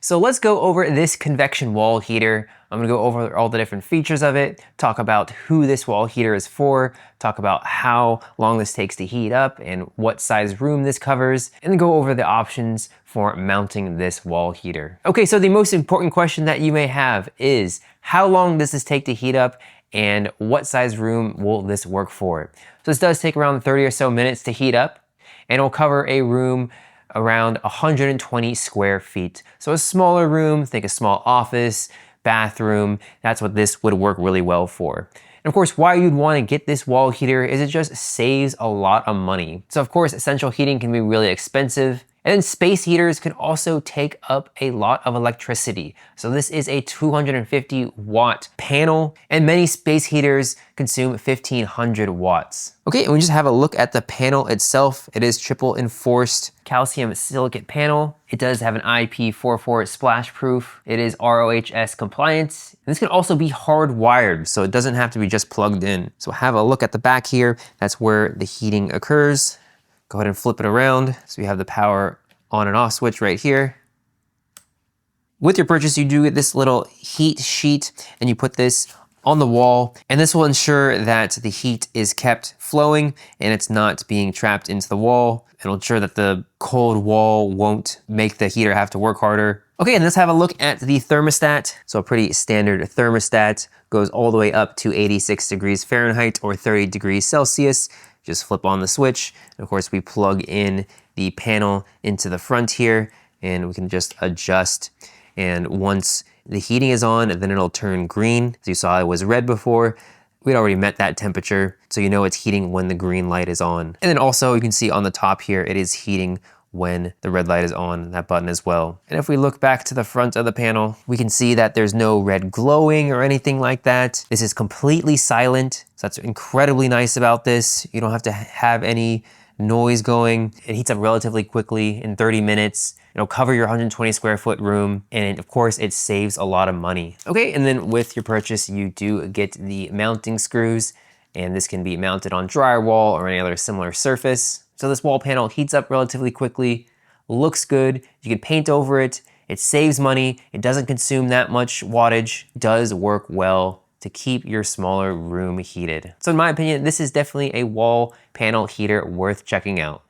So let's go over this convection wall heater. I'm gonna go over all the different features of it, talk about who this wall heater is for, talk about how long this takes to heat up and what size room this covers, and then go over the options for mounting this wall heater. Okay, so the most important question that you may have is, how long does this take to heat up and what size room will this work for? So this does take around 30 or so minutes to heat up, and it'll cover a room around 120 square feet. So a smaller room, think a small office, bathroom, that's what this would work really well for. And of course, why you'd want to get this wall heater is it just saves a lot of money. So of course, central heating can be really expensive. And then space heaters can also take up a lot of electricity. So this is a 250 watt panel, and many space heaters consume 1500 watts. Okay, and we just have a look at the panel itself. It is triple enforced calcium silicate panel. It does have an IP44 splash proof. It is RoHS compliant. And this can also be hardwired, so it doesn't have to be just plugged in. So have a look at the back here. That's where the heating occurs. Go ahead and flip it around. So you have the power on and off switch right here. With your purchase, you do get this little heat sheet and you put this on the wall, and this will ensure that the heat is kept flowing and it's not being trapped into the wall. It'll ensure that the cold wall won't make the heater have to work harder. Okay, and let's have a look at the thermostat. So a pretty standard thermostat, goes all the way up to 86 degrees Fahrenheit or 30 degrees Celsius. Just flip on the switch. And of course, we plug in the panel into the front here and we can just adjust. And once the heating is on, then it'll turn green. As you saw, it was red before. We'd already met that temperature, so you know it's heating when the green light is on. And then also you can see on the top here, it is heating when the red light is on, that button as well. And if we look back to the front of the panel, we can see that there's no red glowing or anything like that. This is completely silent, so that's incredibly nice about this. You don't have to have any noise going. It heats up relatively quickly in 30 minutes. It'll cover your 120 square foot room, and of course it saves a lot of money. Okay, and then with your purchase, you do get the mounting screws, and this can be mounted on drywall or any other similar surface. So this wall panel heats up relatively quickly, looks good, you can paint over it, it saves money, it doesn't consume that much wattage, does work well to keep your smaller room heated. So in my opinion, this is definitely a wall panel heater worth checking out.